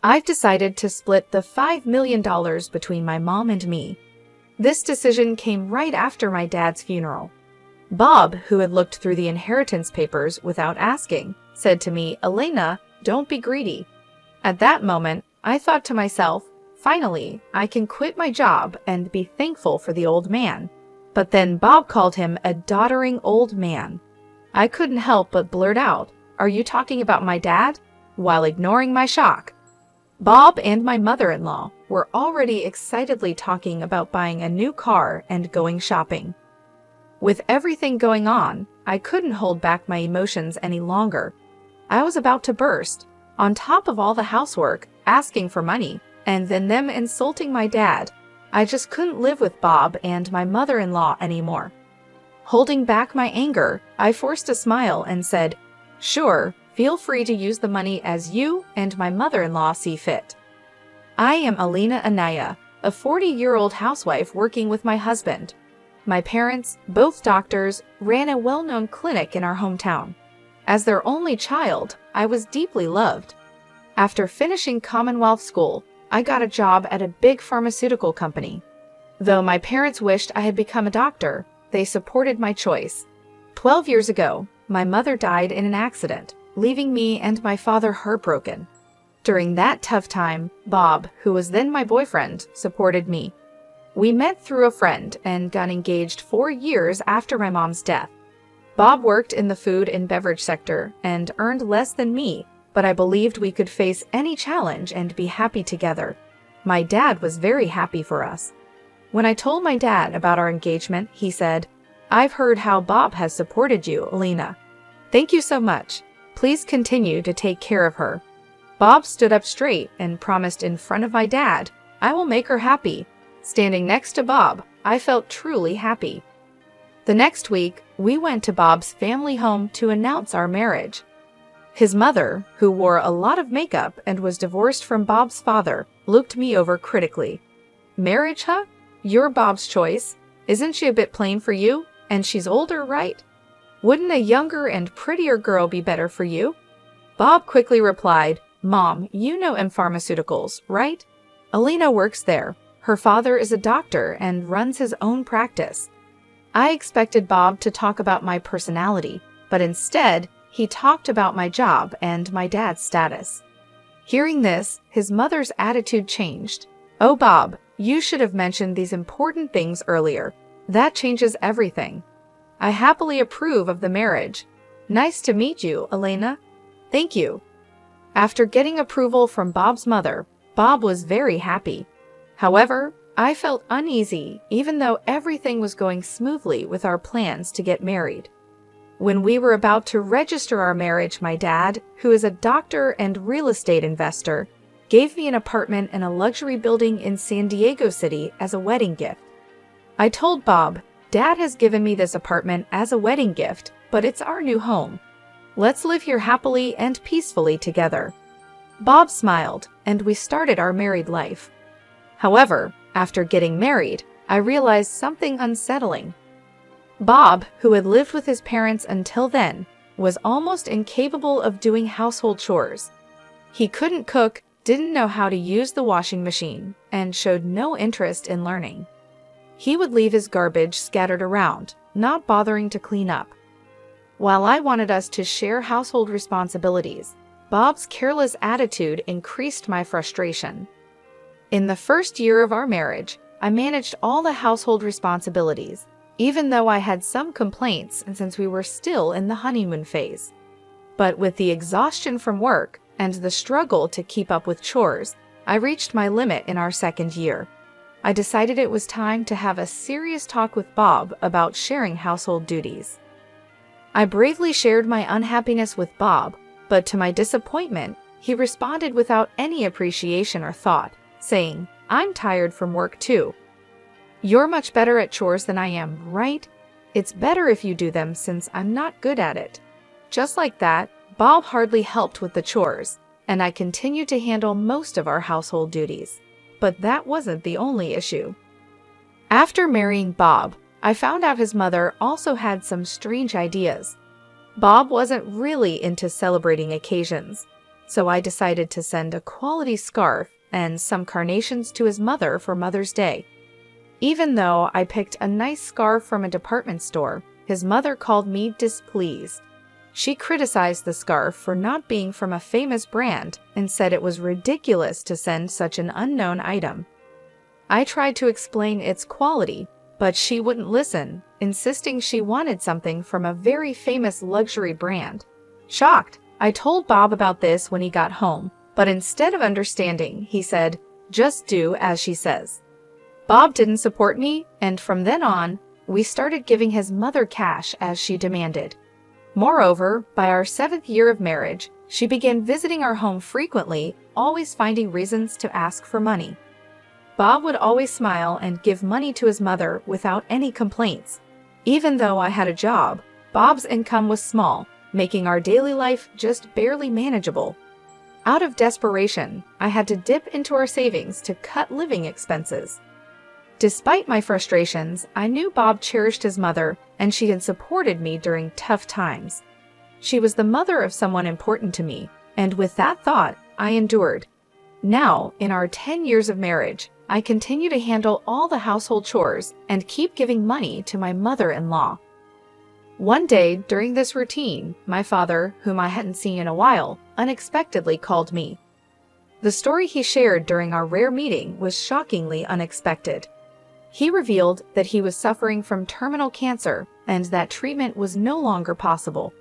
I've decided to split the $5 million between my mom and me. This decision came right after my dad's funeral. Bob, who had looked through the inheritance papers without asking, said to me, "Elena, don't be greedy." At that moment, I thought to myself, finally, I can quit my job and be thankful for the old man. But then Bob called him a doddering old man. I couldn't help but blurt out, "Are you talking about my dad?" while ignoring my shock. Bob and my mother-in-law were already excitedly talking about buying a new car and going shopping. With everything going on, I couldn't hold back my emotions any longer. I was about to burst, on top of all the housework, asking for money, and then them insulting my dad. I just couldn't live with Bob and my mother-in-law anymore. Holding back my anger, I forced a smile and said, "Sure, feel free to use the money as you and my mother-in-law see fit." I am Elena Anaya, a 40-year-old housewife working with my husband. My parents, both doctors, ran a well-known clinic in our hometown. As their only child, I was deeply loved. After finishing Commonwealth School, I got a job at a big pharmaceutical company. Though my parents wished I had become a doctor, they supported my choice. 12 years ago, my mother died in an accident, leaving me and my father heartbroken. During that tough time, Bob, who was then my boyfriend, supported me. We met through a friend and got engaged 4 years after my mom's death. Bob worked in the food and beverage sector and earned less than me, but I believed we could face any challenge and be happy together. My dad was very happy for us. When I told my dad about our engagement, he said, "I've heard how Bob has supported you, Elena. Thank you so much. Please continue to take care of her." Bob stood up straight and promised in front of my dad, "I will make her happy." Standing next to Bob, I felt truly happy. The next week, we went to Bob's family home to announce our marriage. His mother, who wore a lot of makeup and was divorced from Bob's father, looked me over critically. "Marriage, huh? You're Bob's choice. Isn't she a bit plain for you? And she's older, right? Wouldn't a younger and prettier girl be better for you?" Bob quickly replied, "Mom, you know M Pharmaceuticals, right? Elena works there. Her father is a doctor and runs his own practice." I expected Bob to talk about my personality, but instead, he talked about my job and my dad's status. Hearing this, his mother's attitude changed. "Oh, Bob, you should have mentioned these important things earlier. That changes everything. I happily approve of the marriage. Nice to meet you, Elena." "Thank you." After getting approval from Bob's mother, Bob was very happy. However, I felt uneasy even though everything was going smoothly with our plans to get married. When we were about to register our marriage, my dad, who is a doctor and real estate investor, gave me an apartment in a luxury building in San Diego City as a wedding gift. I told Bob, "Dad has given me this apartment as a wedding gift, but it's our new home. Let's live here happily and peacefully together." Bob smiled, and we started our married life. However, after getting married, I realized something unsettling. Bob, who had lived with his parents until then, was almost incapable of doing household chores. He couldn't cook, didn't know how to use the washing machine, and showed no interest in learning. He would leave his garbage scattered around, not bothering to clean up. While I wanted us to share household responsibilities, Bob's careless attitude increased my frustration. In the first year of our marriage, I managed all the household responsibilities, even though I had some complaints since we were still in the honeymoon phase. But with the exhaustion from work and the struggle to keep up with chores, I reached my limit in our second year. I decided it was time to have a serious talk with Bob about sharing household duties. I bravely shared my unhappiness with Bob, but to my disappointment, he responded without any appreciation or thought, saying, "I'm tired from work too. You're much better at chores than I am, right? It's better if you do them since I'm not good at it." Just like that, Bob hardly helped with the chores, and I continued to handle most of our household duties. But that wasn't the only issue. After marrying Bob, I found out his mother also had some strange ideas. Bob wasn't really into celebrating occasions. so I decided to send a quality scarf and some carnations to his mother for Mother's Day. Even though I picked a nice scarf from a department store, his mother called me displeased. She criticized the scarf for not being from a famous brand and said it was ridiculous to send such an unknown item. I tried to explain its quality, but she wouldn't listen, insisting she wanted something from a very famous luxury brand. Shocked, I told Bob about this when he got home, but instead of understanding, he said, "Just do as she says." Bob didn't support me, and from then on, we started giving his mother cash as she demanded. Moreover, by our 7th year of marriage, she began visiting our home frequently, always finding reasons to ask for money. Bob would always smile and give money to his mother without any complaints. Even though I had a job, Bob's income was small, making our daily life just barely manageable. Out of desperation, I had to dip into our savings to cut living expenses. Despite my frustrations, I knew Bob cherished his mother, and she had supported me during tough times. She was the mother of someone important to me, and with that thought, I endured. Now, in our 10 years of marriage, I continue to handle all the household chores and keep giving money to my mother-in-law. One day, during this routine, my father, whom I hadn't seen in a while, unexpectedly called me. The story he shared during our rare meeting was shockingly unexpected. He revealed that he was suffering from terminal cancer and that treatment was no longer possible.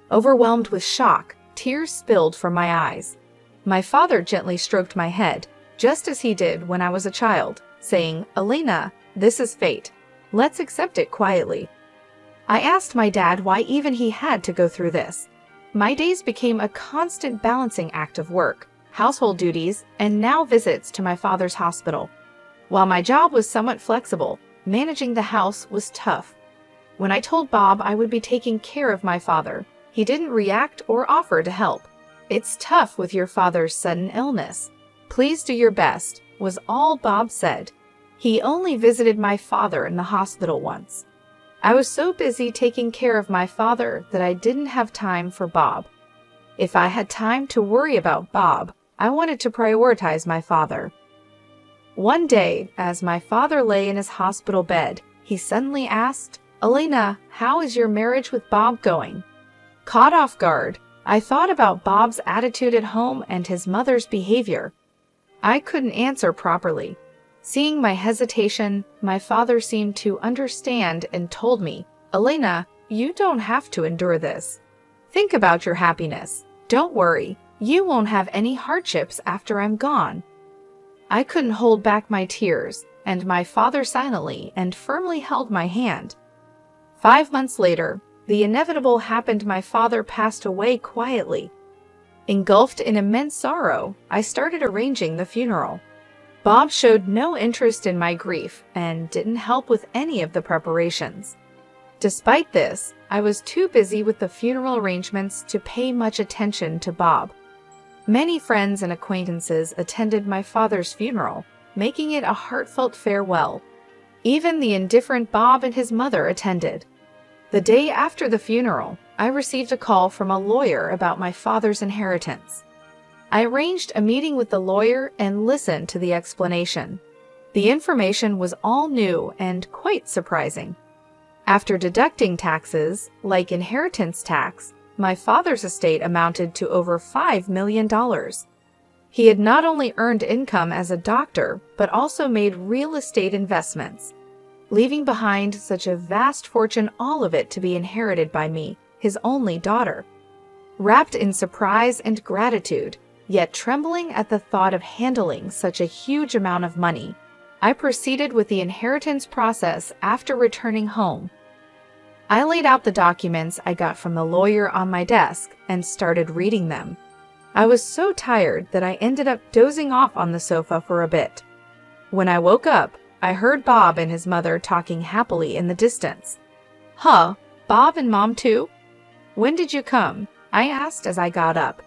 Overwhelmed with shock, tears spilled from my eyes. My father gently stroked my head, just as he did when I was a child, saying, "Elena, this is fate. Let's accept it quietly." I asked my dad why even he had to go through this. My days became a constant balancing act of work, household duties, and now visits to my father's hospital. While my job was somewhat flexible, managing the house was tough. When I told Bob I would be taking care of my father, he didn't react or offer to help. "It's tough with your father's sudden illness. Please do your best," was all Bob said. He only visited my father in the hospital once. I was so busy taking care of my father that I didn't have time for Bob. If I had time to worry about Bob, I wanted to prioritize my father. One day, as my father lay in his hospital bed, he suddenly asked, "Elena, how is your marriage with Bob going?" Caught off guard, I thought about Bob's attitude at home and his mother's behavior. I couldn't answer properly. Seeing my hesitation, my father seemed to understand and told me, "Elena, you don't have to endure this. Think about your happiness. Don't worry, you won't have any hardships after I'm gone." I couldn't hold back my tears, and my father silently and firmly held my hand. 5 months later, the inevitable happened. My father passed away quietly. Engulfed in immense sorrow, I started arranging the funeral. Bob showed no interest in my grief and didn't help with any of the preparations. Despite this, I was too busy with the funeral arrangements to pay much attention to Bob. Many friends and acquaintances attended my father's funeral, making it a heartfelt farewell. Even the indifferent Bob and his mother attended. The day after the funeral, I received a call from a lawyer about my father's inheritance. I arranged a meeting with the lawyer and listened to the explanation. The information was all new and quite surprising. After deducting taxes, like inheritance tax, my father's estate amounted to over $5 million. He had not only earned income as a doctor, but also made real estate investments, leaving behind such a vast fortune, all of it to be inherited by me, his only daughter. Wrapped in surprise and gratitude, yet trembling at the thought of handling such a huge amount of money, I proceeded with the inheritance process after returning home. I laid out the documents I got from the lawyer on my desk and started reading them. I was so tired that I ended up dozing off on the sofa for a bit. When I woke up, I heard Bob and his mother talking happily in the distance. "Huh, Bob and Mom too? When did you come?" I asked as I got up.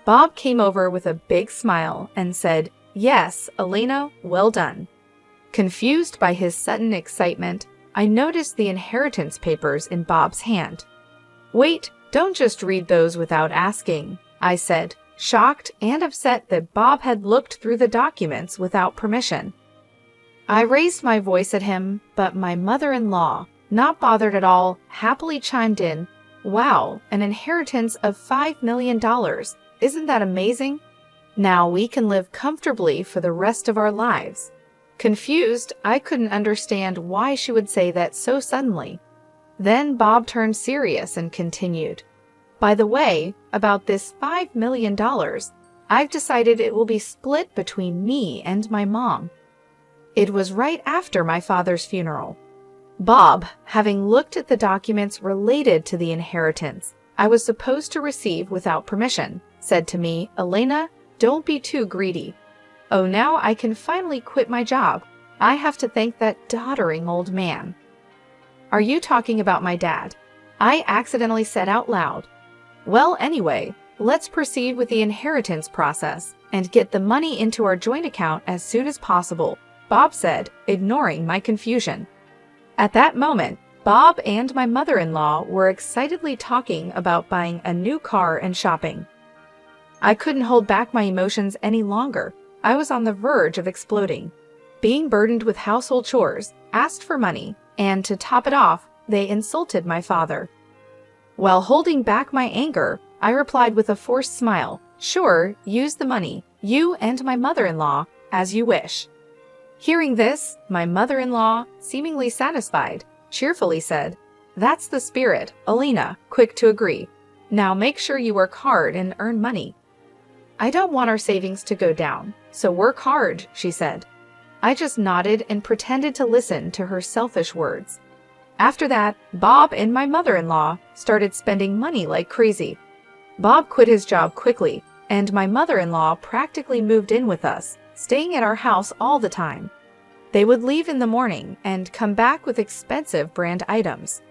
Bob came over with a big smile and said, "Yes, Elena, well done." Confused by his sudden excitement, I noticed the inheritance papers in Bob's hand. "Wait, don't just read those without asking," I said, shocked and upset that Bob had looked through the documents without permission. I raised my voice at him, but my mother-in-law, not bothered at all, happily chimed in, "Wow, an inheritance of $5 million. Isn't that amazing? Now we can live comfortably for the rest of our lives." Confused, I couldn't understand why she would say that so suddenly. Then Bob turned serious and continued, "By the way, about this $5 million, I've decided it will be split between me and my mom." It was right after my father's funeral. Bob, having looked at the documents related to the inheritance I was supposed to receive without permission, said to me, "Elena, don't be too greedy. Oh, now I can finally quit my job. I have to thank that doddering old man." "Are you talking about my dad?" I accidentally said out loud. "Well, anyway, let's proceed with the inheritance process and get the money into our joint account as soon as possible," Bob said, ignoring my confusion. At that moment, Bob and my mother-in-law were excitedly talking about buying a new car and shopping. I couldn't hold back my emotions any longer. I was on the verge of exploding. Being burdened with household chores, asked for money, and to top it off, they insulted my father. While holding back my anger, I replied with a forced smile, "Sure, use the money, you and my mother-in-law, as you wish." Hearing this, my mother-in-law, seemingly satisfied, cheerfully said, "That's the spirit, Elena," quick to agree. "Now make sure you work hard and earn money." "I don't want our savings to go down, so work hard," she said. I just nodded and pretended to listen to her selfish words. After that, Bob and my mother-in-law started spending money like crazy. Bob quit his job quickly, and my mother-in-law practically moved in with us, staying at our house all the time. They would leave in the morning and come back with expensive brand items.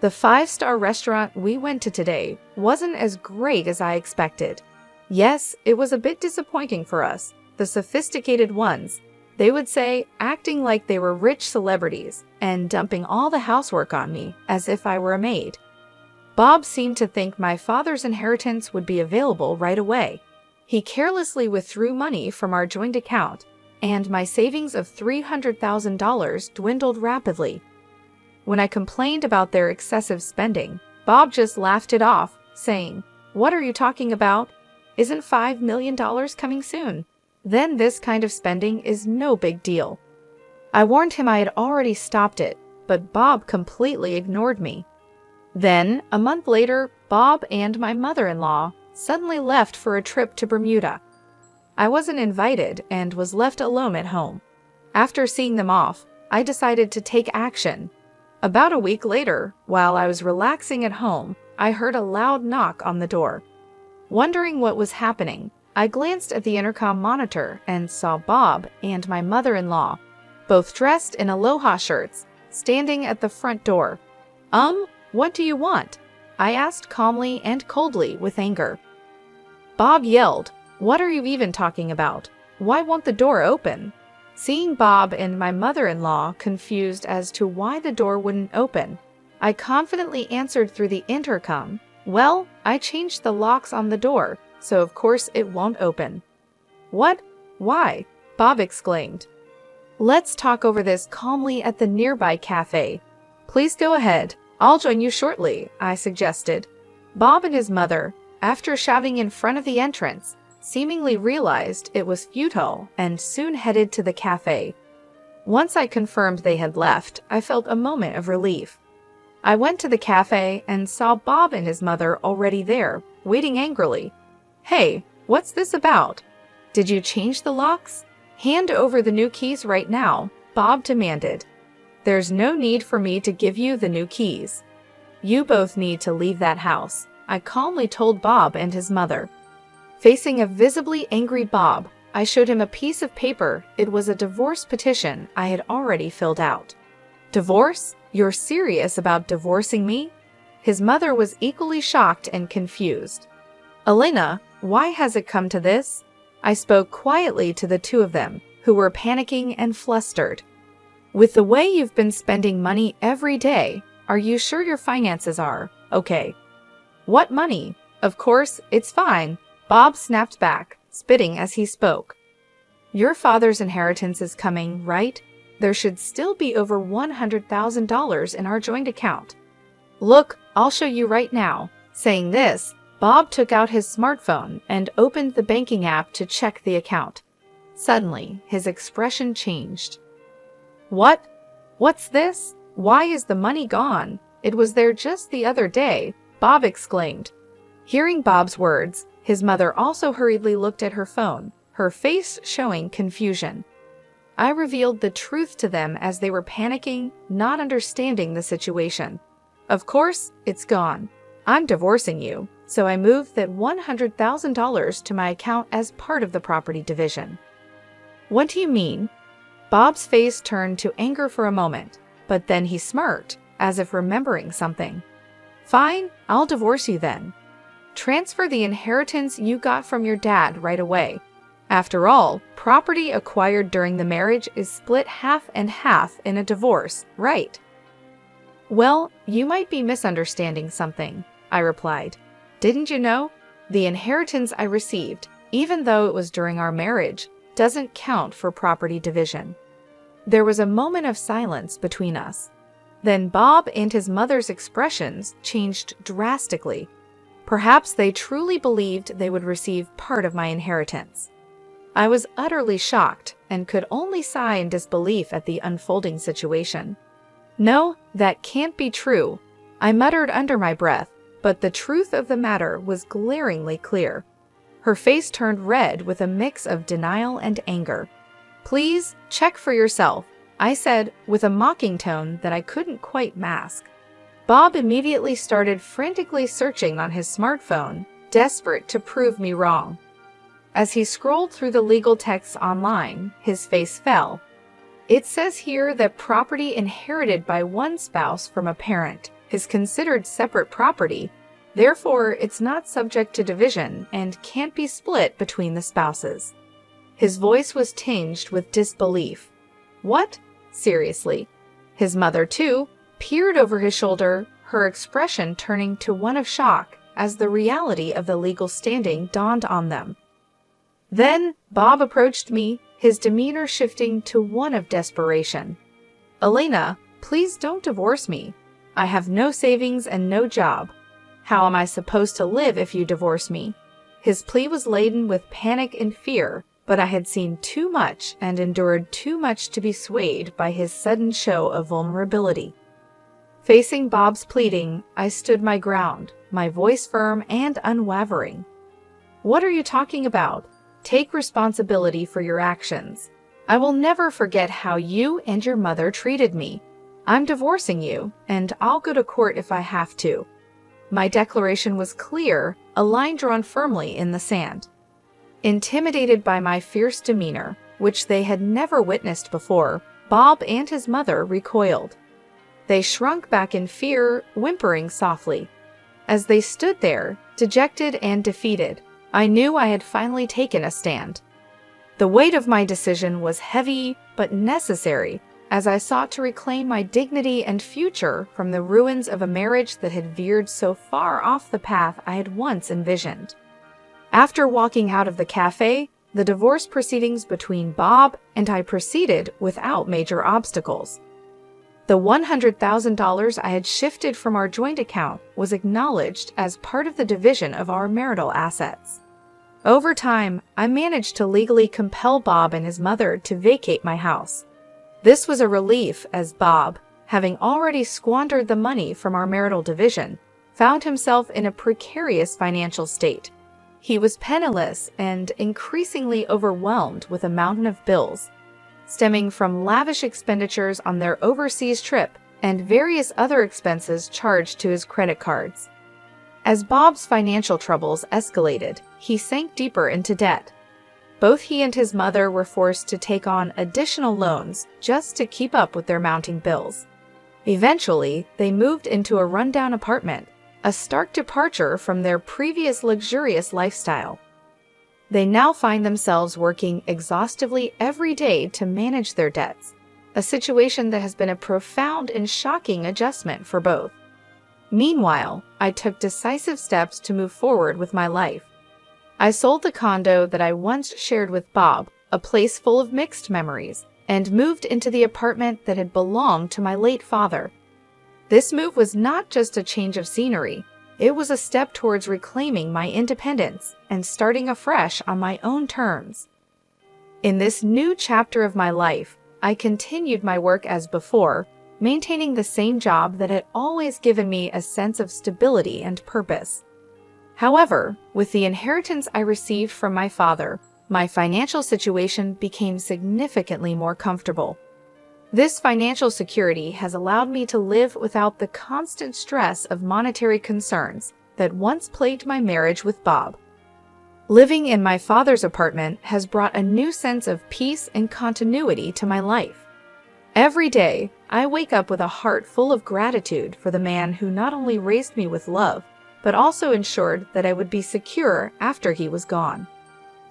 The 5-star restaurant we went to today wasn't as great as I expected. Yes, it was a bit disappointing for us, the sophisticated ones, they would say, acting like they were rich celebrities and dumping all the housework on me as if I were a maid. Bob seemed to think my father's inheritance would be available right away. He carelessly withdrew money from our joint account, and my savings of $300,000 dwindled rapidly. When I complained about their excessive spending, Bob just laughed it off, saying, "What are you talking about? Isn't $5 million coming soon? Then this kind of spending is no big deal." I warned him I had already stopped it, but Bob completely ignored me. Then, a month later, Bob and my mother-in-law suddenly left for a trip to Bermuda. I wasn't invited and was left alone at home. After seeing them off, I decided to take action. About a week later, while I was relaxing at home, I heard a loud knock on the door. Wondering what was happening, I glanced at the intercom monitor and saw Bob and my mother-in-law, both dressed in aloha shirts, standing at the front door. What do you want?" I asked calmly and coldly with anger. Bob yelled, "What are you even talking about? Why won't the door open?" Seeing Bob and my mother-in-law confused as to why the door wouldn't open, I confidently answered through the intercom, "Well, I changed the locks on the door, so of course it won't open." "What? Why?" Bob exclaimed. "Let's talk over this calmly at the nearby cafe." "Please go ahead. I'll join you shortly," I suggested. Bob and his mother, after shouting in front of the entrance, seemingly realized it was futile and soon headed to the cafe. Once I confirmed they had left, I felt a moment of relief. I went to the cafe and saw Bob and his mother already there, waiting angrily. "Hey, what's this about? Did you change the locks? Hand over the new keys right now," Bob demanded. "There's no need for me to give you the new keys. You both need to leave that house," I calmly told Bob and his mother. Facing a visibly angry Bob, I showed him a piece of paper. It was a divorce petition I had already filled out. "Divorce? You're serious about divorcing me?" His mother was equally shocked and confused. "Elena, why has it come to this?" I spoke quietly to the two of them, who were panicking and flustered. "With the way you've been spending money every day, are you sure your finances are okay?" "What money? Of course, it's fine," Bob snapped back, spitting as he spoke. Your father's inheritance is coming, right? There should still be over $100,000 in our joint account. Look, I'll show you right now. Saying this, Bob took out his smartphone and opened the banking app to check the account. Suddenly, his expression changed. What? What's this? Why is the money gone? It was there just the other day, Bob exclaimed. Hearing Bob's words, his mother also hurriedly looked at her phone, her face showing confusion. I revealed the truth to them as they were panicking, not understanding the situation. Of course, it's gone. I'm divorcing you, so I moved that $100,000 to my account as part of the property division. What do you mean? Bob's face turned to anger for a moment, but then he smirked, as if remembering something. Fine, I'll divorce you then. Transfer the inheritance you got from your dad right away. After all, property acquired during the marriage is split half and half in a divorce, right? Well, you might be misunderstanding something, I replied. Didn't you know? The inheritance I received, even though it was during our marriage, doesn't count for property division. There was a moment of silence between us. Then Bob and his mother's expressions changed drastically. Perhaps they truly believed they would receive part of my inheritance. I was utterly shocked and could only sigh in disbelief at the unfolding situation. No, that can't be true, I muttered under my breath, but the truth of the matter was glaringly clear. Her face turned red with a mix of denial and anger. Please, check for yourself, I said with a mocking tone that I couldn't quite mask. Bob immediately started frantically searching on his smartphone, desperate to prove me wrong. As he scrolled through the legal texts online, his face fell. It says here that property inherited by one spouse from a parent is considered separate property. Therefore, it's not subject to division and can't be split between the spouses. His voice was tinged with disbelief. What? Seriously? His mother, too, peered over his shoulder, her expression turning to one of shock as the reality of the legal standing dawned on them. Then, Bob approached me, his demeanor shifting to one of desperation. Elena, please don't divorce me. I have no savings and no job. How am I supposed to live if you divorce me? His plea was laden with panic and fear, but I had seen too much and endured too much to be swayed by his sudden show of vulnerability. Facing Bob's pleading, I stood my ground, my voice firm and unwavering. What are you talking about? Take responsibility for your actions. I will never forget how you and your mother treated me. I'm divorcing you, and I'll go to court if I have to. My declaration was clear, a line drawn firmly in the sand. Intimidated by my fierce demeanor, which they had never witnessed before, Bob and his mother recoiled. They shrunk back in fear, whimpering softly. As they stood there, dejected and defeated, I knew I had finally taken a stand. The weight of my decision was heavy but necessary as I sought to reclaim my dignity and future from the ruins of a marriage that had veered so far off the path I had once envisioned. After walking out of the cafe, the divorce proceedings between Bob and I proceeded without major obstacles. The $100,000 I had shifted from our joint account was acknowledged as part of the division of our marital assets. Over time, I managed to legally compel Bob and his mother to vacate my house. This was a relief as Bob, having already squandered the money from our marital division, found himself in a precarious financial state. He was penniless and increasingly overwhelmed with a mountain of bills, stemming from lavish expenditures on their overseas trip and various other expenses charged to his credit cards. As Bob's financial troubles escalated, he sank deeper into debt. Both he and his mother were forced to take on additional loans just to keep up with their mounting bills. Eventually, they moved into a rundown apartment, a stark departure from their previous luxurious lifestyle. They now find themselves working exhaustively every day to manage their debts, a situation that has been a profound and shocking adjustment for both. Meanwhile, I took decisive steps to move forward with my life. I sold the condo that I once shared with Bob, a place full of mixed memories, and moved into the apartment that had belonged to my late father. This move was not just a change of scenery, it was a step towards reclaiming my independence and starting afresh on my own terms. In this new chapter of my life, I continued my work as before, maintaining the same job that had always given me a sense of stability and purpose. However, with the inheritance I received from my father, my financial situation became significantly more comfortable. This financial security has allowed me to live without the constant stress of monetary concerns that once plagued my marriage with Bob. Living in my father's apartment has brought a new sense of peace and continuity to my life. Every day, I wake up with a heart full of gratitude for the man who not only raised me with love, but also ensured that I would be secure after he was gone.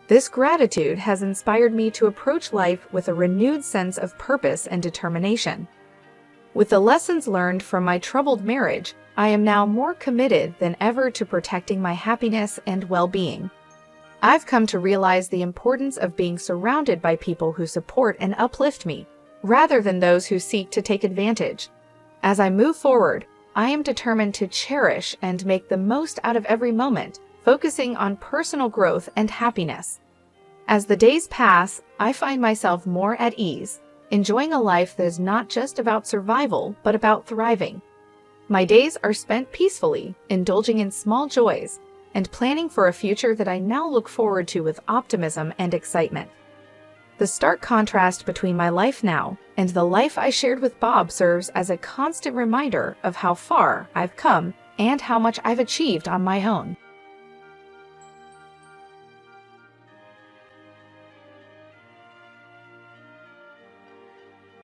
This gratitude has inspired me to approach life with a renewed sense of purpose and determination. With the lessons learned from my troubled marriage, I am now more committed than ever to protecting my happiness and well-being. I've come to realize the importance of being surrounded by people who support and uplift me, rather than those who seek to take advantage. As I move forward, I am determined to cherish and make the most out of every moment, focusing on personal growth and happiness. As the days pass, I find myself more at ease, enjoying a life that is not just about survival, but about thriving. My days are spent peacefully, indulging in small joys, and planning for a future that I now look forward to with optimism and excitement. The stark contrast between my life now and the life I shared with Bob serves as a constant reminder of how far I've come and how much I've achieved on my own.